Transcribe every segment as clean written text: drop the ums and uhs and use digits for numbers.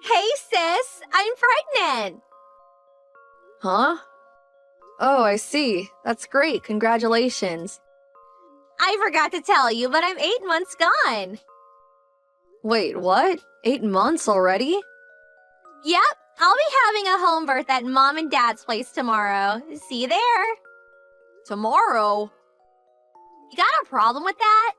Hey sis, I'm pregnant! Huh? Oh, I see. That's great. Congratulations. I forgot to tell you, but I'm 8 months gone. Wait, what? 8 months already? Yep, I'll be having a home birth at mom and dad's place tomorrow. See you there. Tomorrow? You got a problem with that?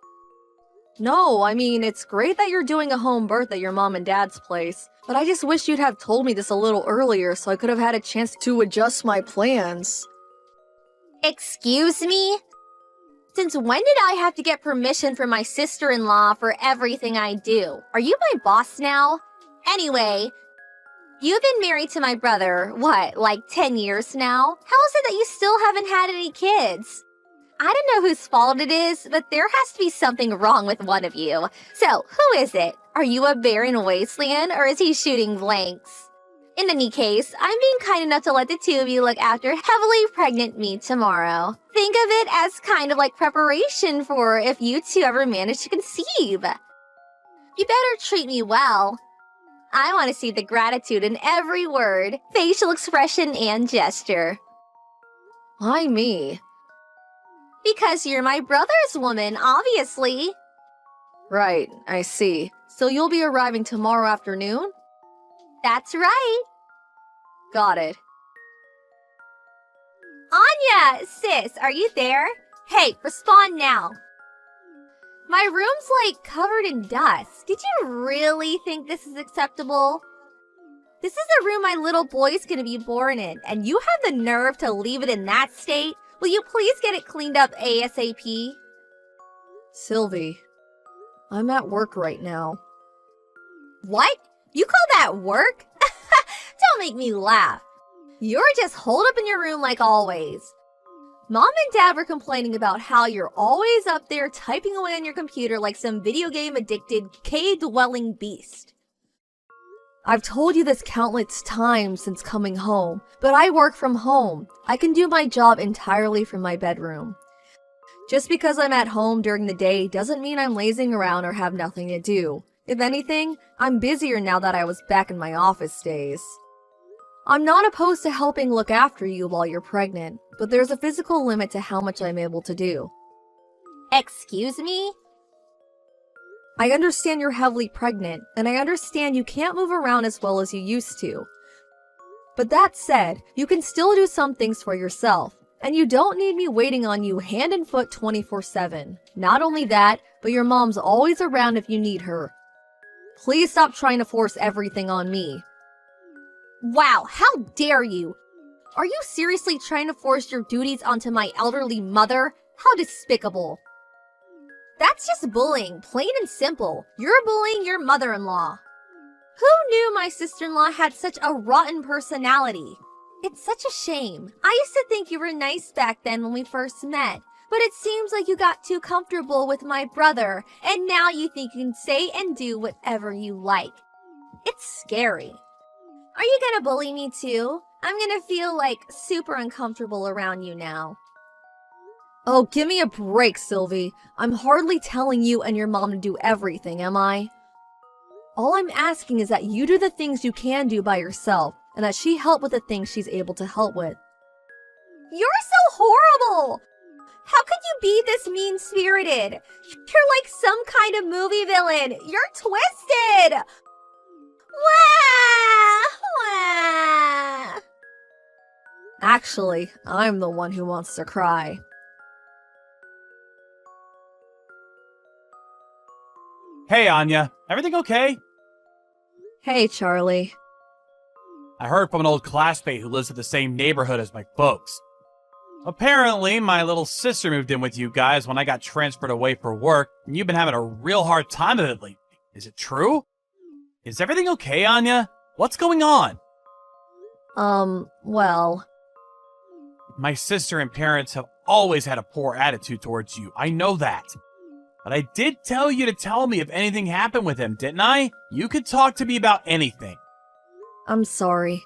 No, I mean, it's great that you're doing a home birth at your mom and dad's place, but I just wish you'd have told me this a little earlier so I could have had a chance to adjust my plans. Excuse me? Since when did I have to get permission from my sister-in-law for everything I do? Are you my boss now? Anyway, you've been married to my brother, what, like 10 years now? How is it that you still haven't had any kids? I don't know whose fault it is, but there has to be something wrong with one of you. So, who is it? Are you a barren wasteland, or is he shooting blanks? In any case, I'm being kind enough to let the two of you look after heavily pregnant me tomorrow. Think of it as kind of like preparation for if you two ever manage to conceive. You better treat me well. I want to see the gratitude in every word, facial expression, and gesture. Why me? Because you're my brother's woman, obviously. Right, I see. So you'll be arriving tomorrow afternoon? That's right. Got it. Anya, sis, are you there? Hey, respond now. My room's like covered in dust. Did you really think this is acceptable? This is the room my little boy's gonna be born in, and you have the nerve to leave it in that state? Will you please get it cleaned up ASAP? Sylvie, I'm at work right now. What? You call that work? Don't make me laugh. You're just holed up in your room like always. Mom and Dad were complaining about how you're always up there typing away on your computer like some video game addicted cave-dwelling beast. I've told you this countless times since coming home, but I work from home. I can do my job entirely from my bedroom. Just because I'm at home during the day doesn't mean I'm lazing around or have nothing to do. If anything, I'm busier now that I was back in my office days. I'm not opposed to helping look after you while you're pregnant, but there's a physical limit to how much I'm able to do. Excuse me? I understand you're heavily pregnant, and I understand you can't move around as well as you used to. But that said, you can still do some things for yourself, and you don't need me waiting on you hand and foot 24/7. Not only that, but your mom's always around if you need her. Please stop trying to force everything on me. Wow, how dare you! Are you seriously trying to force your duties onto my elderly mother? How despicable! That's just bullying, plain and simple. You're bullying your mother-in-law. Who knew my sister-in-law had such a rotten personality? It's such a shame. I used to think you were nice back then when we first met, but it seems like you got too comfortable with my brother, and now you think you can say and do whatever you like. It's scary. Are you gonna bully me too? I'm gonna feel like super uncomfortable around you now. Oh, give me a break, Sylvie. I'm hardly telling you and your mom to do everything, am I? All I'm asking is that you do the things you can do by yourself, and that she help with the things she's able to help with. You're so horrible! How could you be this mean-spirited? You're like some kind of movie villain. You're twisted! Wah! Wah! Actually, I'm the one who wants to cry. Hey, Anya. Everything okay? Hey, Charlie. I heard from an old classmate who lives in the same neighborhood as my folks. Apparently, my little sister moved in with you guys when I got transferred away for work, and you've been having a real hard time of it lately. Is it true? Is everything okay, Anya? What's going on? Well... My sister and parents have always had a poor attitude towards you. I know that. But I did tell you to tell me if anything happened with him, didn't I? You could talk to me about anything. I'm sorry.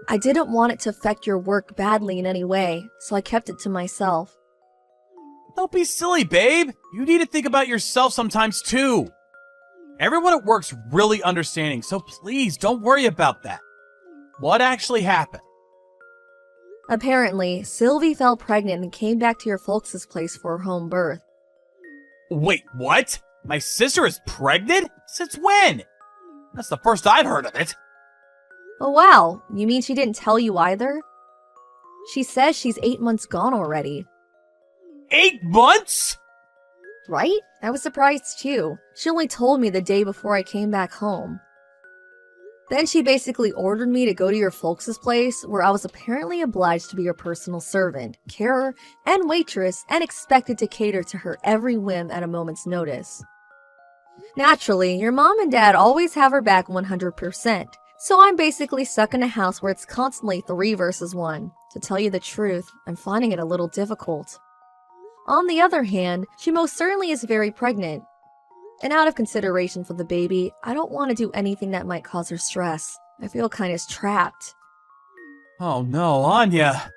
I didn't want it to affect your work badly in any way, so I kept it to myself. Don't be silly, babe. You need to think about yourself sometimes, too. Everyone at work's really understanding, so please don't worry about that. What actually happened? Apparently, Sylvie fell pregnant and came back to your folks' place for her home birth. Wait, what? My sister is pregnant? Since when? That's the first I've heard of it. Oh wow, you mean she didn't tell you either? She says she's 8 months gone already. 8 months? Right? I was surprised too. She only told me the day before I came back home. Then she basically ordered me to go to your folks' place, where I was apparently obliged to be your personal servant, carer, and waitress, and expected to cater to her every whim at a moment's notice. Naturally, your mom and dad always have her back 100%, so I'm basically stuck in a house where it's constantly 3 versus 1. To tell you the truth, I'm finding it a little difficult. On the other hand, she most certainly is very pregnant. And out of consideration for the baby, I don't want to do anything that might cause her stress. I feel kind of trapped. Oh no, Anya.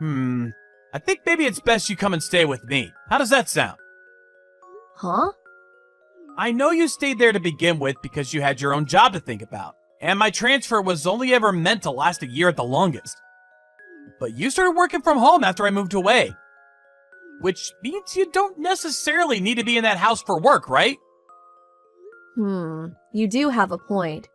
I think maybe it's best you come and stay with me. How does that sound? Huh? I know you stayed there to begin with because you had your own job to think about, and my transfer was only ever meant to last a year at the longest. But you started working from home after I moved away. Which means you don't necessarily need to be in that house for work, right? You do have a point.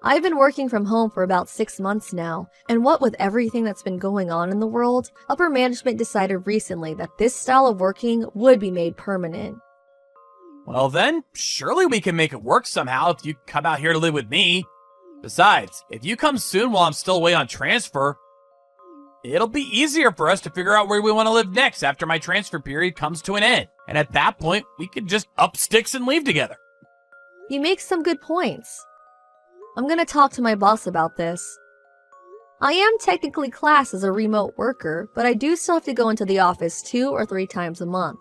I've been working from home for about 6 months now, and what with everything that's been going on in the world, upper management decided recently that this style of working would be made permanent. Well then, surely we can make it work somehow if you come out here to live with me. Besides, if you come soon while I'm still away on transfer, it'll be easier for us to figure out where we want to live next after my transfer period comes to an end. And at that point, we can just up sticks and leave together. You make some good points. I'm gonna talk to my boss about this. I am technically classed as a remote worker, but I do still have to go into the office 2 or 3 times a month.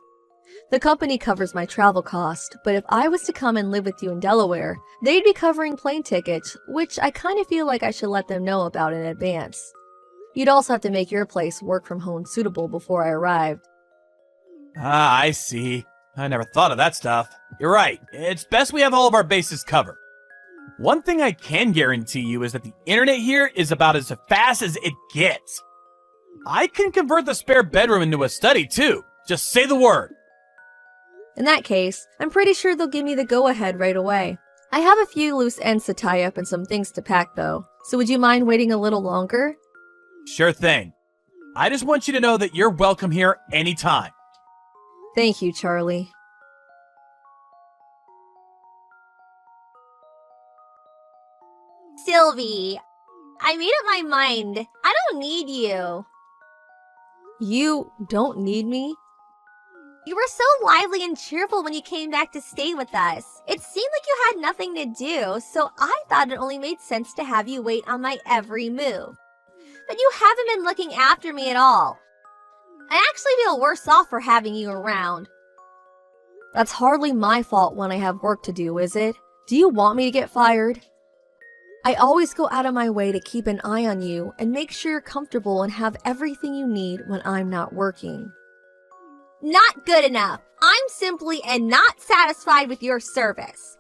The company covers my travel cost, but if I was to come and live with you in Delaware, they'd be covering plane tickets, which I kind of feel like I should let them know about in advance. You'd also have to make your place work from home suitable before I arrived. Ah, I see. I never thought of that stuff. You're right. It's best we have all of our bases covered. One thing I can guarantee you is that the internet here is about as fast as it gets. I can convert the spare bedroom into a study too. Just say the word. In that case, I'm pretty sure they'll give me the go-ahead right away. I have a few loose ends to tie up and some things to pack though, so would you mind waiting a little longer? Sure thing. I just want you to know that you're welcome here anytime. Thank you, Charlie. Sylvie, I made up my mind. I don't need you. You don't need me? You were so lively and cheerful when you came back to stay with us. It seemed like you had nothing to do, so I thought it only made sense to have you wait on my every move. But you haven't been looking after me at all. I actually feel worse off for having you around. That's hardly my fault when I have work to do, is it? Do you want me to get fired? I always go out of my way to keep an eye on you and make sure you're comfortable and have everything you need when I'm not working. Not good enough. I'm simply and not satisfied with your service.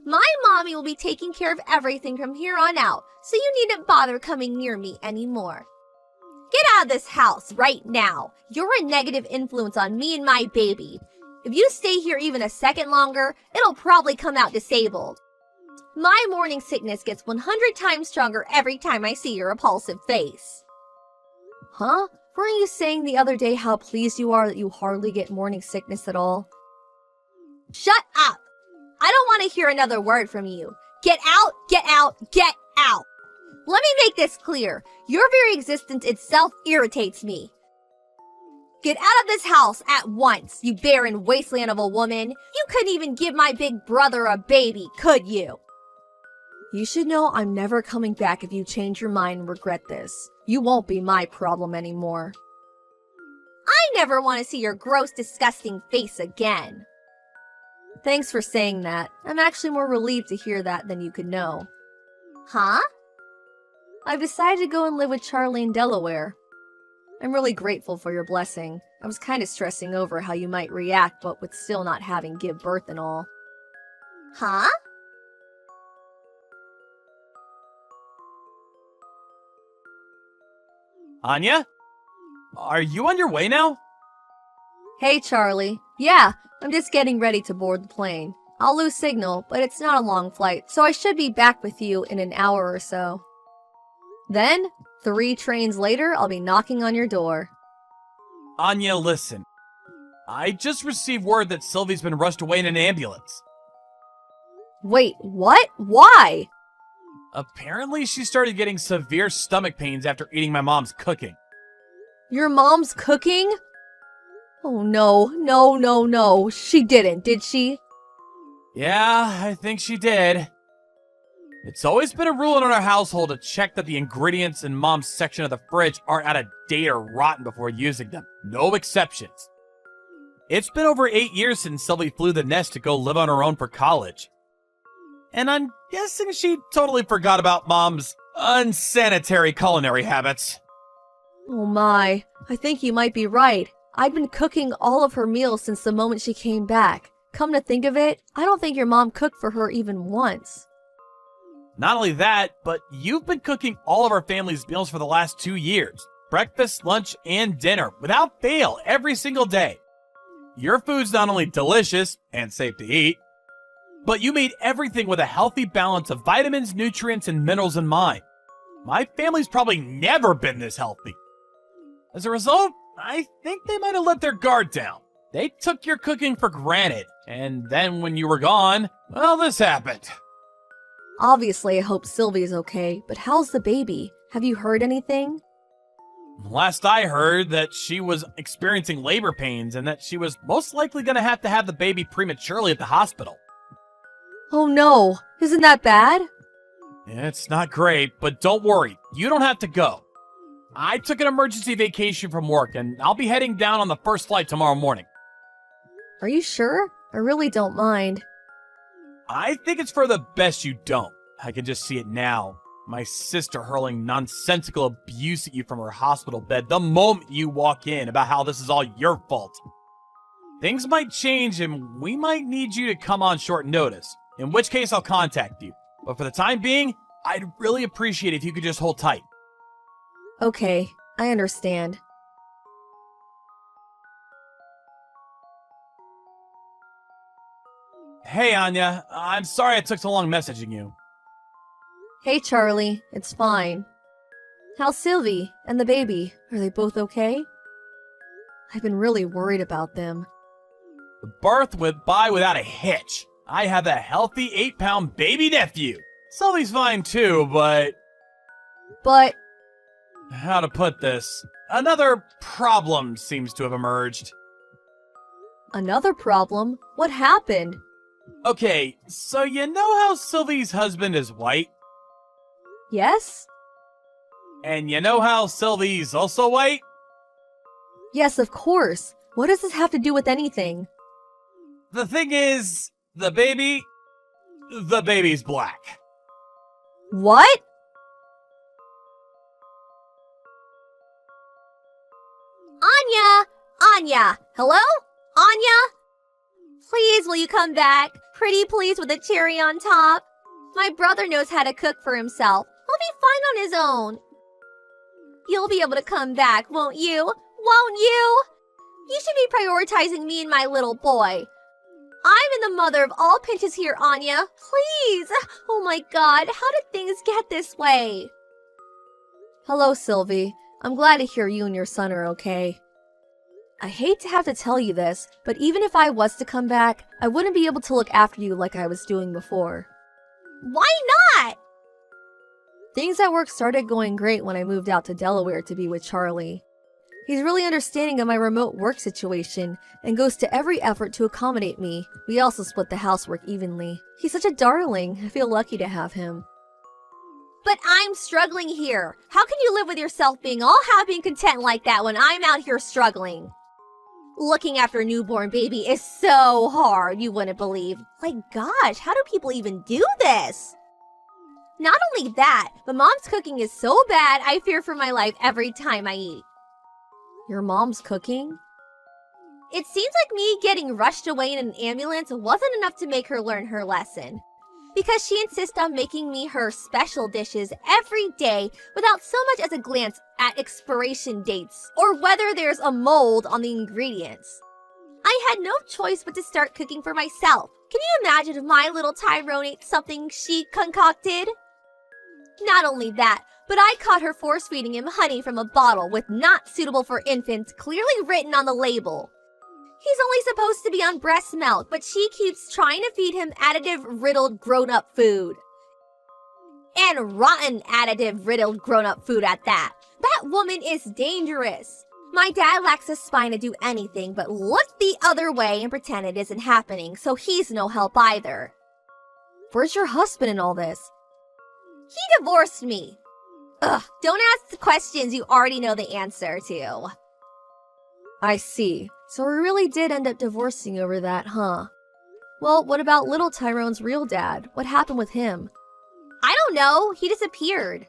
My mommy will be taking care of everything from here on out, so you needn't bother coming near me anymore. Get out of this house right now. You're a negative influence on me and my baby. If you stay here even a second longer, it'll probably come out disabled. My morning sickness gets 100 times stronger every time I see your repulsive face. Huh? Weren't you saying the other day how pleased you are that you hardly get morning sickness at all? Shut up! I don't want to hear another word from you. Get out, get out, get out! Let me make this clear. Your very existence itself irritates me. Get out of this house at once, you barren wasteland of a woman. You couldn't even give my big brother a baby, could you? You should know I'm never coming back if you change your mind and regret this. You won't be my problem anymore. I never want to see your gross, disgusting face again. Thanks for saying that. I'm actually more relieved to hear that than you could know. Huh? I've decided to go and live with Charlie in Delaware. I'm really grateful for your blessing. I was kind of stressing over how you might react, but with still not having give birth and all. Huh? Anya? Are you on your way now? Hey, Charlie. Yeah, I'm just getting ready to board the plane. I'll lose signal, but it's not a long flight, so I should be back with you in an hour or so. Then, 3 trains later, I'll be knocking on your door. Anya, listen. I just received word that Sylvie's been rushed away in an ambulance. Wait, what? Why? Apparently, she started getting severe stomach pains after eating my mom's cooking. Your mom's cooking? Oh no. She didn't, did she? Yeah, I think she did. It's always been a rule in our household to check that the ingredients in Mom's section of the fridge aren't out of date or rotten before using them. No exceptions. It's been over 8 years since Sylvie flew the nest to go live on her own for college. And I'm guessing she totally forgot about Mom's unsanitary culinary habits. Oh my, I think you might be right. I've been cooking all of her meals since the moment she came back. Come to think of it, I don't think your mom cooked for her even once. Not only that, but you've been cooking all of our family's meals for the last 2 years. Breakfast, lunch, and dinner, without fail, every single day. Your food's not only delicious and safe to eat, but you made everything with a healthy balance of vitamins, nutrients, and minerals in mind. My family's probably never been this healthy. As a result, I think they might have let their guard down. They took your cooking for granted, and then when you were gone, well, this happened. Obviously, I hope Sylvie's okay, but how's the baby? Have you heard anything? Last I heard that she was experiencing labor pains and that she was most likely going to have the baby prematurely at the hospital. Oh no, isn't that bad? It's not great, but don't worry, you don't have to go. I took an emergency vacation from work and I'll be heading down on the first flight tomorrow morning. Are you sure? I really don't mind. I think it's for the best you don't. I can just see it now. My sister hurling nonsensical abuse at you from her hospital bed the moment you walk in about how this is all your fault. Things might change and we might need you to come on short notice, in which case I'll contact you. But for the time being, I'd really appreciate it if you could just hold tight. Okay, I understand. Hey Anya, I'm sorry it took so long messaging you. Hey Charlie, it's fine. How's Sylvie and the baby? Are they both okay? I've been really worried about them. The birth went by without a hitch. I have a healthy 8-pound baby nephew. Sylvie's fine too, but But how to put this? Another problem seems to have emerged. another problem? What happened? Okay, so you know how Sylvie's husband is white? Yes? And you know how Sylvie's also white? Yes, of course. What does this have to do with anything? The thing is, the baby's black. What? Anya! Hello? Anya? Please, will you come back? Pretty please with a cherry on top. My brother knows how to cook for himself. He'll be fine on his own. You'll be able to come back, won't you? Won't you? You should be prioritizing me and my little boy. I'm in the mother of all pinches here, Anya. Please! Oh my god, how did things get this way? Hello, Sylvie. I'm glad to hear you and your son are okay. I hate to have to tell you this, but even if I was to come back, I wouldn't be able to look after you like I was doing before. Why not? Things at work started going great when I moved out to Delaware to be with Charlie. He's really understanding of my remote work situation and goes to every effort to accommodate me. We also split the housework evenly. He's such a darling. I feel lucky to have him. But I'm struggling here. How can you live with yourself being all happy and content like that when I'm out here struggling? Looking after a newborn baby is so hard, you wouldn't believe. My gosh, how do people even do this? Not only that, but mom's cooking is so bad, I fear for my life every time I eat. Your mom's cooking? It seems like me getting rushed away in an ambulance wasn't enough to make her learn her lesson. Because she insists on making me her special dishes every day without so much as a glance at expiration dates or whether there's a mold on the ingredients. I had no choice but to start cooking for myself. Can you imagine if my little Tyrone ate something she concocted? Not only that, but I caught her force-feeding him honey from a bottle with "not suitable for infants" clearly written on the label. He's only supposed to be on breast milk, but she keeps trying to feed him additive-riddled grown-up food. And rotten additive-riddled grown-up food at that. That woman is dangerous. My dad lacks the spine to do anything but look the other way and pretend it isn't happening, so he's no help either. Where's your husband in all this? He divorced me. Ugh, don't ask the questions you already know the answer to. I see. So we really did end up divorcing over that, huh? Well, what about little Tyrone's real dad? What happened with him? I don't know. He disappeared.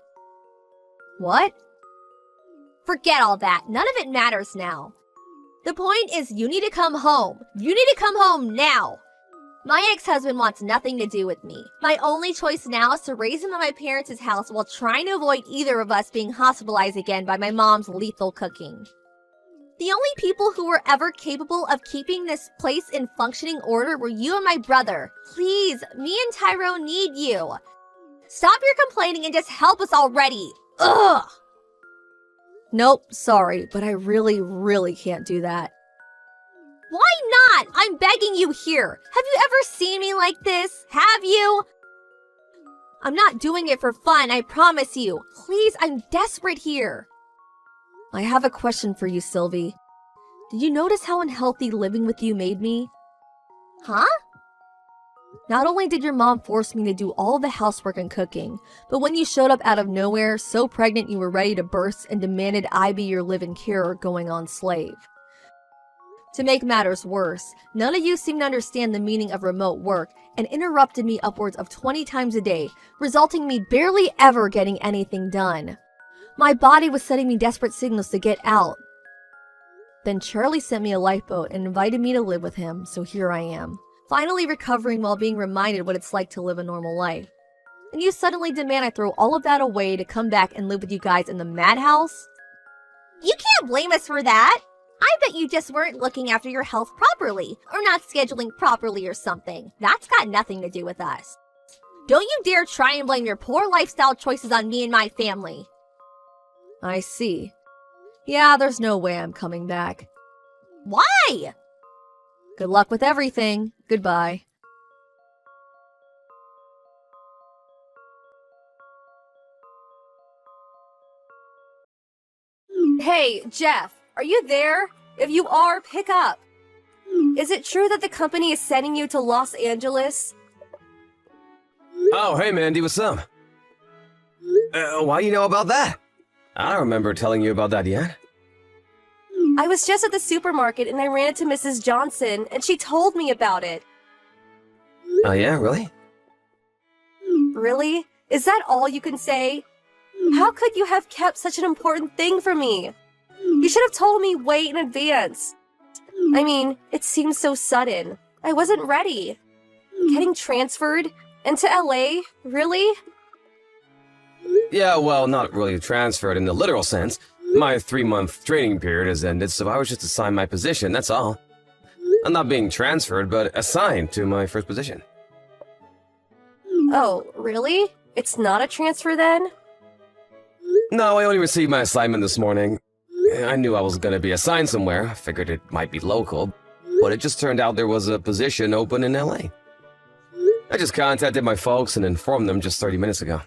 What? Forget all that. None of it matters now. The point is you need to come home. You need to come home now. My ex-husband wants nothing to do with me. My only choice now is to raise him at my parents' house while trying to avoid either of us being hospitalized again by my mom's lethal cooking. The only people who were ever capable of keeping this place in functioning order were you and my brother. Please, me and Tyrone need you. Stop your complaining and just help us already. Ugh! Nope, sorry, but I really can't do that. Why not? I'm begging you here. Have you ever seen me like this? Have you? I'm not doing it for fun, I promise you. Please, I'm desperate here. I have a question for you, Sylvie. Did you notice how unhealthy living with you made me? Huh? Not only did your mom force me to do all the housework and cooking, but when you showed up out of nowhere, so pregnant you were ready to burst and demanded I be your live-in carer going on slave. To make matters worse, none of you seemed to understand the meaning of remote work and interrupted me upwards of 20 times a day, resulting in me barely ever getting anything done. My body was sending me desperate signals to get out. Then Charlie sent me a lifeboat and invited me to live with him, so here I am, finally recovering while being reminded what it's like to live a normal life. And you suddenly demand I throw all of that away to come back and live with you guys in the madhouse? You can't blame us for that. I bet you just weren't looking after your health properly, or not scheduling properly or something. That's got nothing to do with us. Don't you dare try and blame your poor lifestyle choices on me and my family. I see. Yeah, there's no way I'm coming back. Why? Good luck with everything. Goodbye. Hey, Jeff, are you there? If you are, pick up. Is it true that the company is sending you to Los Angeles? Oh, hey Mandy, what's up? Why you know about that? I don't remember telling you about that yet. I was just at the supermarket and I ran into Mrs. Johnson and she told me about it. Oh yeah, really? Really? Is that all you can say? How could you have kept such an important thing from me? You should have told me way in advance. I mean, it seems so sudden. I wasn't ready. Getting transferred into LA? Really? Yeah, well, not really transferred in the literal sense. My 3-month training period has ended, so I was just assigned my position, that's all. I'm not being transferred, but assigned to my first position. Oh, really? It's not a transfer then? No, I only received my assignment this morning. I knew I was gonna be assigned somewhere. I figured it might be local, but it just turned out there was a position open in LA. I just contacted my folks and informed them just 30 minutes ago.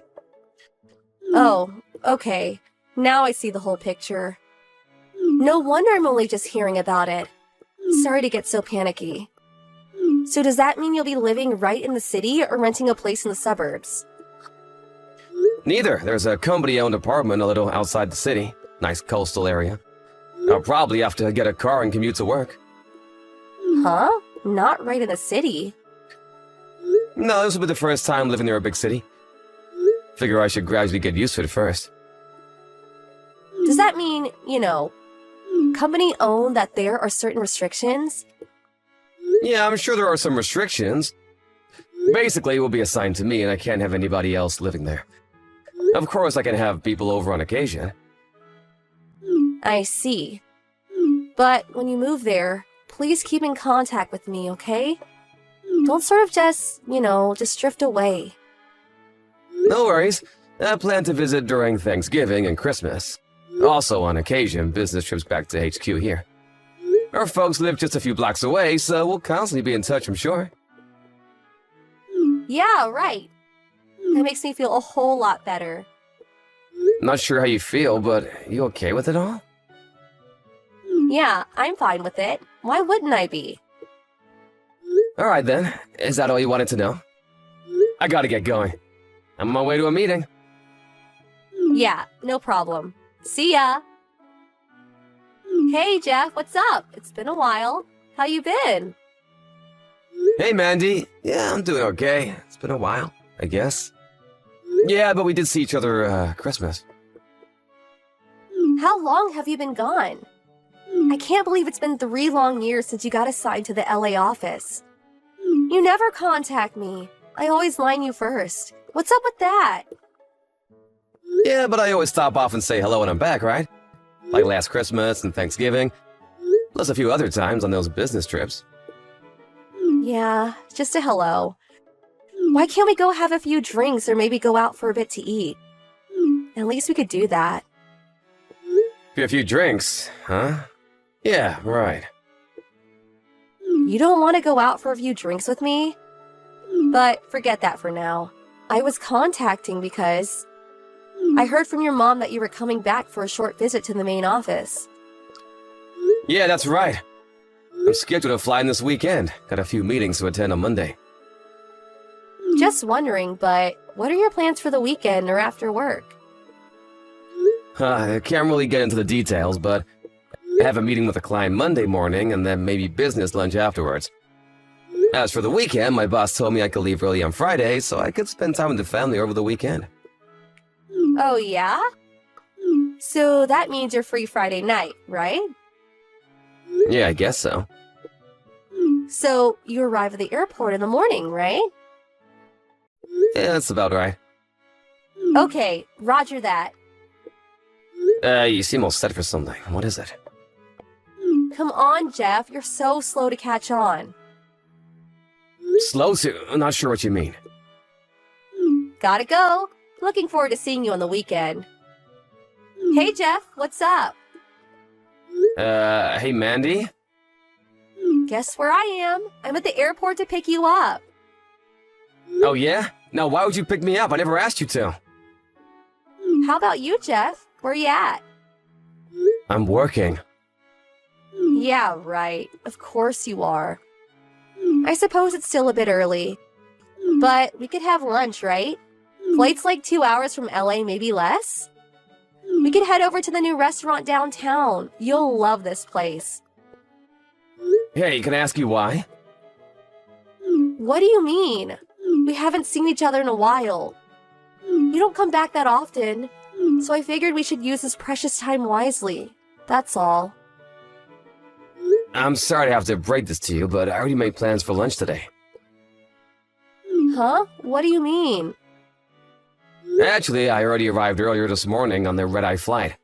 Oh, okay. Now I see the whole picture. No wonder I'm only just hearing about it. Sorry to get so panicky. So does that mean you'll be living right in the city or renting a place in the suburbs? Neither. There's a company-owned apartment a little outside the city. Nice coastal area. I'll probably have to get a car and commute to work. Huh? Not right in the city. No, this will be the first time living near a big city. Figure I should gradually get used to it first. Does that mean, Company owned that there are certain restrictions? Yeah, I'm sure there are some restrictions. Basically, it will be assigned to me and I can't have anybody else living there. Of course, I can have people over on occasion. I see. But when you move there, please keep in contact with me, okay? Don't sort of just, just drift away. No worries. I plan to visit during Thanksgiving and Christmas. Also, on occasion, business trips back to HQ here. Our folks live just a few blocks away, so we'll constantly be in touch, I'm sure. Yeah, right. That makes me feel a whole lot better. Not sure how you feel, but you okay with it all? Yeah, I'm fine with it. Why wouldn't I be? Alright then. Is that all you wanted to know? I gotta get going. I'm on my way to a meeting. Yeah, no problem. See ya! Hey, Jeff, what's up? It's been a while. How you been? Hey, Mandy. Yeah, I'm doing okay. It's been a while, I guess. Yeah, but we did see each other, Christmas. How long have you been gone? I can't believe it's been 3 long years since you got assigned to the LA office. You never contact me. I always line you first. What's up with that? Yeah, but I always stop off and say hello when I'm back, right? Like last Christmas and Thanksgiving. Plus a few other times on those business trips. Yeah, just a hello. Why can't we go have a few drinks or maybe go out for a bit to eat? At least we could do that. A few drinks, huh? Yeah, right. You don't want to go out for a few drinks with me? But forget that for now. I was contacting because I heard from your mom that you were coming back for a short visit to the main office. Yeah, that's right. I'm scheduled to fly in this weekend. Got a few meetings to attend on Monday. Just wondering, but what are your plans for the weekend or after work? I can't really get into the details, but I have a meeting with a client Monday morning and then maybe business lunch afterwards. As for the weekend, my boss told me I could leave early on Friday so I could spend time with the family over the weekend. Oh, yeah? So that means you're free Friday night, right? Yeah, I guess so. So you arrive at the airport in the morning, right? Yeah, that's about right. Okay, roger that. You seem all set for something. What is it? Come on, Jeff, you're so slow to catch on. Slow to? I'm not sure what you mean. Gotta go. Looking forward to seeing you on the weekend. Hey, Jeff, what's up? Hey, Mandy? Guess where I am? I'm at the airport to pick you up. Oh, yeah? Now, why would you pick me up? I never asked you to. How about you, Jeff? Where you at? I'm working. Yeah, right. Of course you are. I suppose it's still a bit early. But we could have lunch, right? Flight's like 2 hours from LA, maybe less? We could head over to the new restaurant downtown. You'll love this place. Hey, can I ask you why? What do you mean? We haven't seen each other in a while. You don't come back that often, so I figured we should use this precious time wisely. That's all. I'm sorry to have to break this to you, but I already made plans for lunch today. Huh? What do you mean? Actually, I already arrived earlier this morning on the red-eye flight.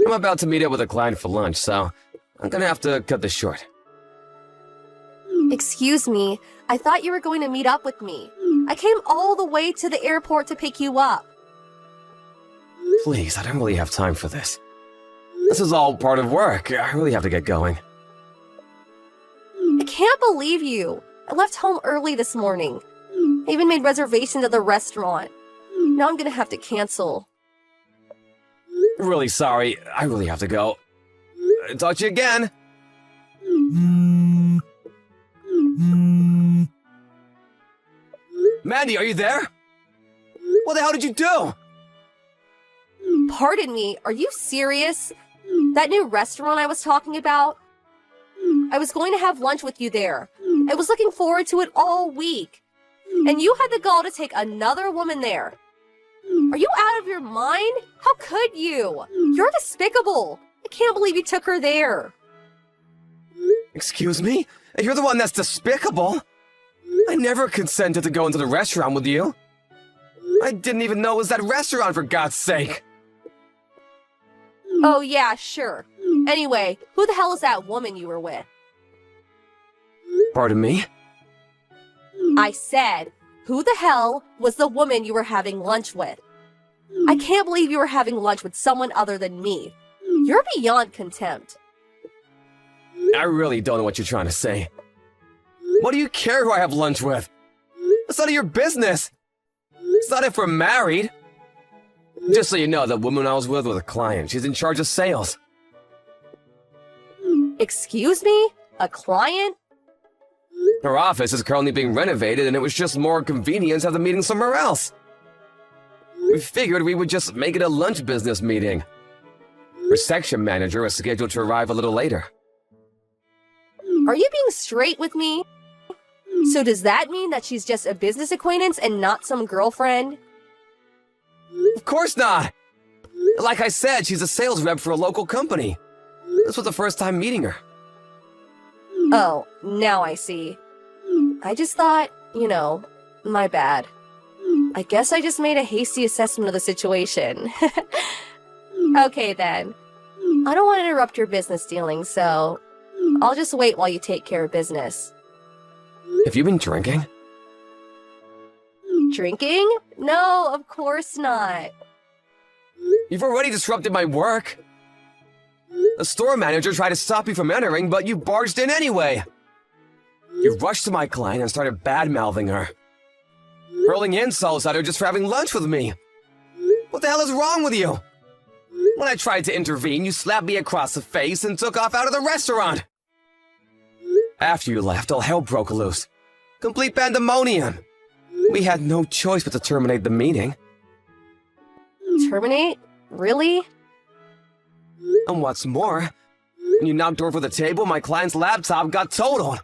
I'm about to meet up with a client for lunch, so I'm gonna have to cut this short. Excuse me, I thought you were going to meet up with me. I came all the way to the airport to pick you up. Please, I don't really have time for this. This is all part of work. I really have to get going. I can't believe you. I left home early this morning. I even made reservations at the restaurant. Now I'm gonna have to cancel. Really sorry. I really have to go. Talk to you again. Mandy, are you there? What the hell did you do? Pardon me, are you serious? That new restaurant I was talking about? I was going to have lunch with you there. I was looking forward to it all week. And you had the gall to take another woman there. Are you out of your mind? How could you? You're despicable. I can't believe you took her there. Excuse me? You're the one that's despicable. I never consented to go into the restaurant with you. I didn't even know it was that restaurant, for God's sake. Oh yeah, sure. Anyway, who the hell is that woman you were with? Pardon me? I said, who the hell was the woman you were having lunch with? I can't believe you were having lunch with someone other than me. You're beyond contempt. I really don't know what you're trying to say. What do you care who I have lunch with? It's none of your business. It's not if we're married. Just so you know, the woman I was with was a client. She's in charge of sales. Excuse me? A client? Her office is currently being renovated, and it was just more convenient to have the meeting somewhere else. We figured we would just make it a lunch business meeting. Her section manager is scheduled to arrive a little later. Are you being straight with me? So does that mean that she's just a business acquaintance and not some girlfriend? Of course not! Like I said, she's a sales rep for a local company. This was the first time meeting her. Oh, now I see. I just thought, my bad. I guess I just made a hasty assessment of the situation. Okay then. I don't want to interrupt your business dealings, so I'll just wait while you take care of business. Have you been drinking? Drinking? No, of course not. You've already disrupted my work. The store manager tried to stop you from entering, but you barged in anyway. You rushed to my client and started bad-mouthing her. Hurling insults at her just for having lunch with me. What the hell is wrong with you? When I tried to intervene, you slapped me across the face and took off out of the restaurant. After you left, all hell broke loose. Complete pandemonium. We had no choice but to terminate the meeting. Terminate? Really? And what's more, when you knocked over the table, my client's laptop got totaled.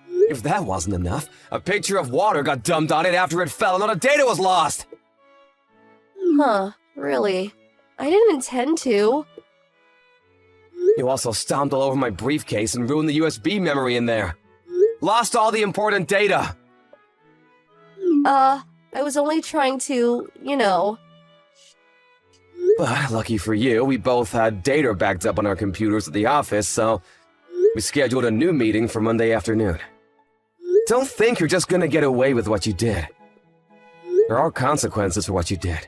If that wasn't enough, a pitcher of water got dumped on it after it fell and all the data was lost. Huh, really? I didn't intend to. You also stomped all over my briefcase and ruined the USB memory in there. Lost all the important data. I was only trying to, But lucky for you, we both had data backed up on our computers at the office, so we scheduled a new meeting for Monday afternoon. Don't think you're just gonna get away with what you did. There are consequences for what you did.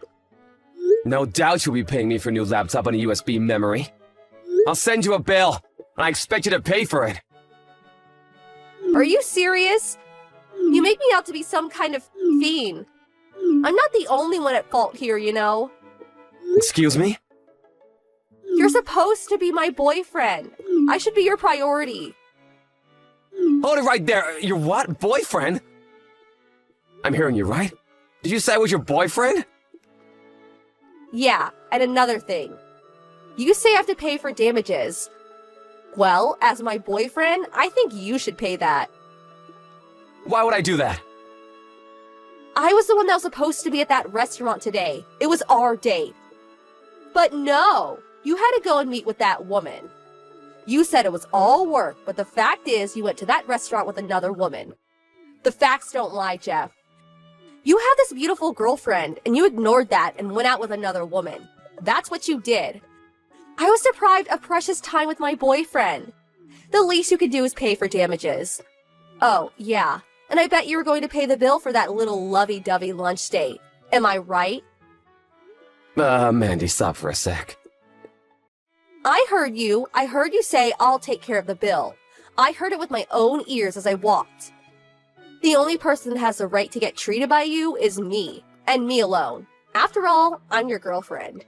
No doubt you'll be paying me for a new laptop and a USB memory. I'll send you a bill, and I expect you to pay for it. Are you serious? You make me out to be some kind of fiend. I'm not the only one at fault here, Excuse me? You're supposed to be my boyfriend. I should be your priority. Hold it right there. Your what? Boyfriend? I'm hearing you right? Did you say I was your boyfriend? Yeah, and another thing. You say I have to pay for damages. Well, as my boyfriend, I think you should pay that. Why would I do that? I was the one that was supposed to be at that restaurant today. It was our date. But no, you had to go and meet with that woman. You said it was all work, but the fact is you went to that restaurant with another woman. The facts don't lie, Jeff. You have this beautiful girlfriend, and you ignored that and went out with another woman. That's what you did. I was deprived of precious time with my boyfriend. The least you could do is pay for damages. Oh, yeah. And I bet you were going to pay the bill for that little lovey-dovey lunch date. Am I right? Mandy, stop for a sec. I heard you say I'll take care of the bill. I heard it with my own ears as I walked. The only person that has the right to get treated by you is me, and me alone. After all, I'm your girlfriend.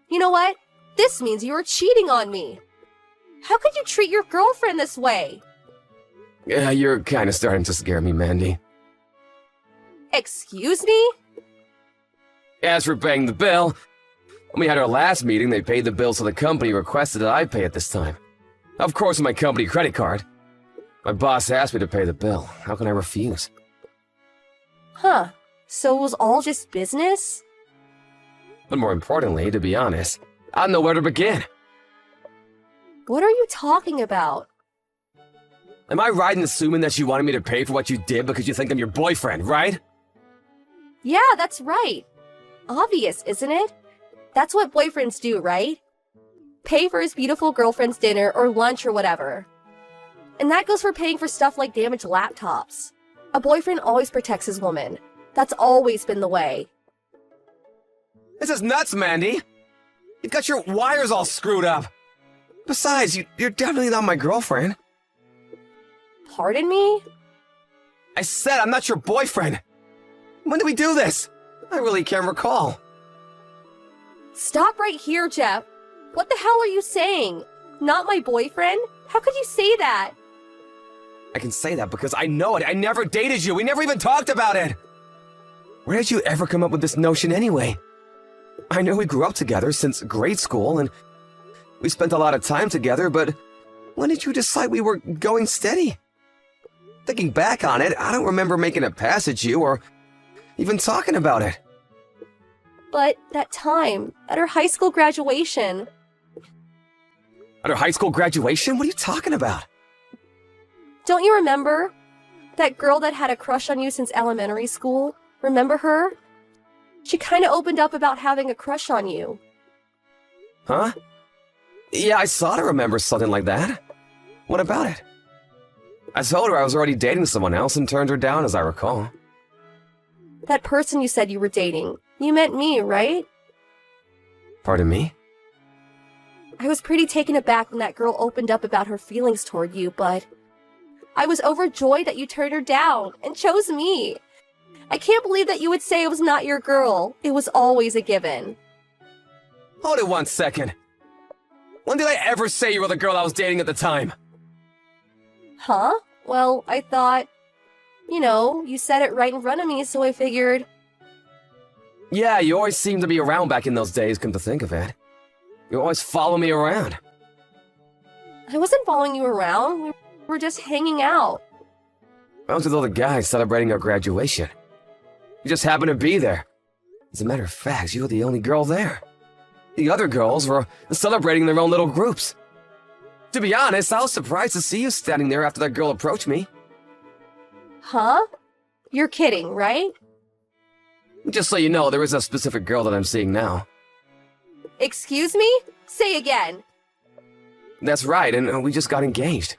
You know what? This means you were cheating on me. How could you treat your girlfriend this way? You're kind of starting to scare me, Mandy. Excuse me? As for paying the bill, when we had our last meeting, they paid the bill so the company requested that I pay it this time. Of course, my company credit card. My boss asked me to pay the bill. How can I refuse? Huh. So it was all just business? But more importantly, to be honest, I don't know where to begin. What are you talking about? Am I right in assuming that you wanted me to pay for what you did because you think I'm your boyfriend, right? Yeah, that's right. Obvious, isn't it? That's what boyfriends do, right? Pay for his beautiful girlfriend's dinner or lunch or whatever. And that goes for paying for stuff like damaged laptops. A boyfriend always protects his woman. That's always been the way. This is nuts, Mandy. You've got your wires all screwed up. Besides, you're definitely not my girlfriend. Pardon me? I said I'm not your boyfriend. When did we do this? I really can't recall. Stop right here, Jeff. What the hell are you saying? Not my boyfriend? How could you say that? I can say that because I know it. I never dated you. We never even talked about it. Where did you ever come up with this notion anyway? I know we grew up together since grade school and we spent a lot of time together, but when did you decide we were going steady? Thinking back on it, I don't remember making a pass at you or even talking about it. But that time, at our high school graduation. At our high school graduation? What are you talking about? Don't you remember? That girl that had a crush on you since elementary school? Remember her? She kinda opened up about having a crush on you. Huh? Yeah, I sort of remember something like that. What about it? I told her I was already dating someone else and turned her down, as I recall. That person you said you were dating. You meant me, right? Pardon me? I was pretty taken aback when that girl opened up about her feelings toward you, but I was overjoyed that you turned her down and chose me. I can't believe that you would say it was not your girl. It was always a given. Hold it 1 second. When did I ever say you were the girl I was dating at the time? Huh? Well, I thought, you said it right in front of me, so I figured. Yeah, you always seemed to be around back in those days, come to think of it. You always follow me around. I wasn't following you around. We were just hanging out. I was with all the guys celebrating our graduation. You just happened to be there. As a matter of fact, you were the only girl there. The other girls were celebrating their own little groups. To be honest, I was surprised to see you standing there after that girl approached me. Huh? You're kidding, right? Just so you know, there is a specific girl that I'm seeing now. Excuse me? Say again. That's right, and we just got engaged.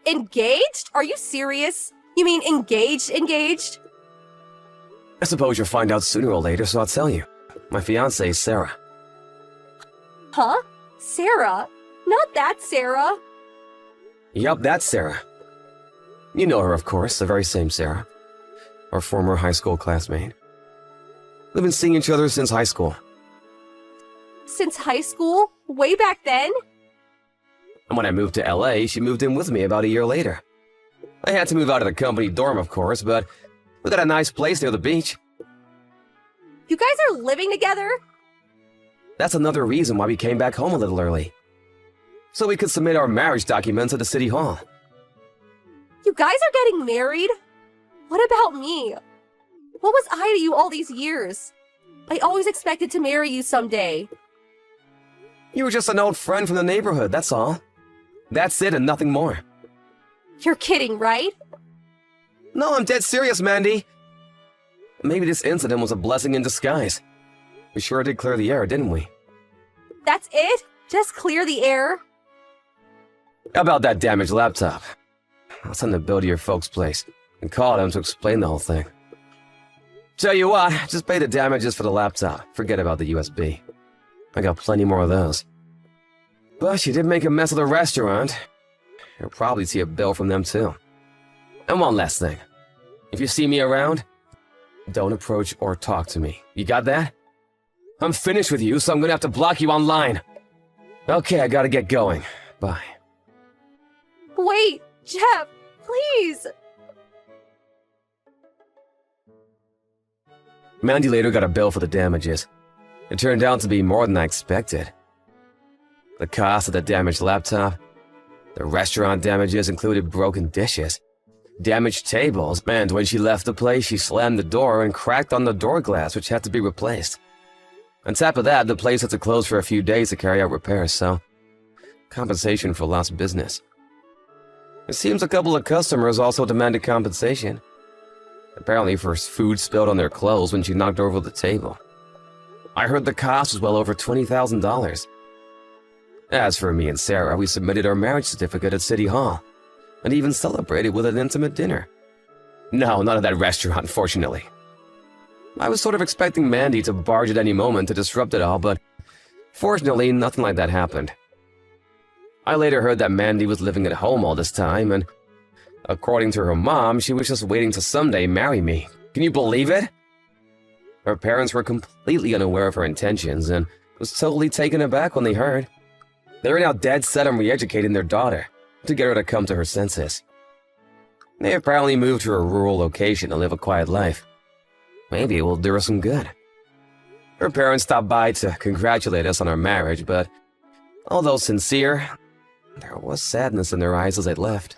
Engaged? Are you serious? You mean engaged? I suppose you'll find out sooner or later, so I'll tell you. My fiancée is Sarah. Huh? Sarah? Not that Sarah. Yup, that's Sarah. You know her, of course, the very same Sarah. Our former high school classmate. We've been seeing each other since high school. Since high school? Way back then? And when I moved to LA, she moved in with me about a year later. I had to move out of the company dorm, of course, but we got a nice place near the beach. You guys are living together? That's another reason why we came back home a little early. So we could submit our marriage documents at the city hall. You guys are getting married? What about me? What was I to you all these years? I always expected to marry you someday. You were just an old friend from the neighborhood, that's all. That's it and nothing more. You're kidding, right? No, I'm dead serious, Mandy. Maybe this incident was a blessing in disguise. We sure did clear the air, didn't we? That's it? Just clear the air? How about that damaged laptop? I'll send the bill to your folks' place and call them to explain the whole thing. Tell you what, just pay the damages for the laptop. Forget about the USB. I got plenty more of those. But you did make a mess of the restaurant. You'll probably see a bill from them too. And one last thing. If you see me around, don't approach or talk to me. You got that? I'm finished with you, so I'm gonna have to block you online. Okay, I gotta get going. Bye. Wait, Jeff, please! Mandy later got a bill for the damages. It turned out to be more than I expected. The cost of the damaged laptop, the restaurant damages included broken dishes, damaged tables, and when she left the place, she slammed the door and cracked on the door glass, which had to be replaced. On top of that, the place had to close for a few days to carry out repairs, so compensation for lost business. It seems a couple of customers also demanded compensation. Apparently for food spilled on their clothes when she knocked over the table. I heard the cost was well over $20,000. As for me and Sarah, we submitted our marriage certificate at City Hall, and even celebrated with an intimate dinner. No, none of that restaurant, fortunately. I was sort of expecting Mandy to barge at any moment to disrupt it all, but fortunately, nothing like that happened. I later heard that Mandy was living at home all this time, and according to her mom, she was just waiting to someday marry me. Can you believe it? Her parents were completely unaware of her intentions and was totally taken aback when they heard. They were now dead set on re-educating their daughter to get her to come to her senses. They apparently moved to a rural location to live a quiet life. Maybe it will do her some good. Her parents stopped by to congratulate us on our marriage, but although sincere, there was sadness in their eyes as they left.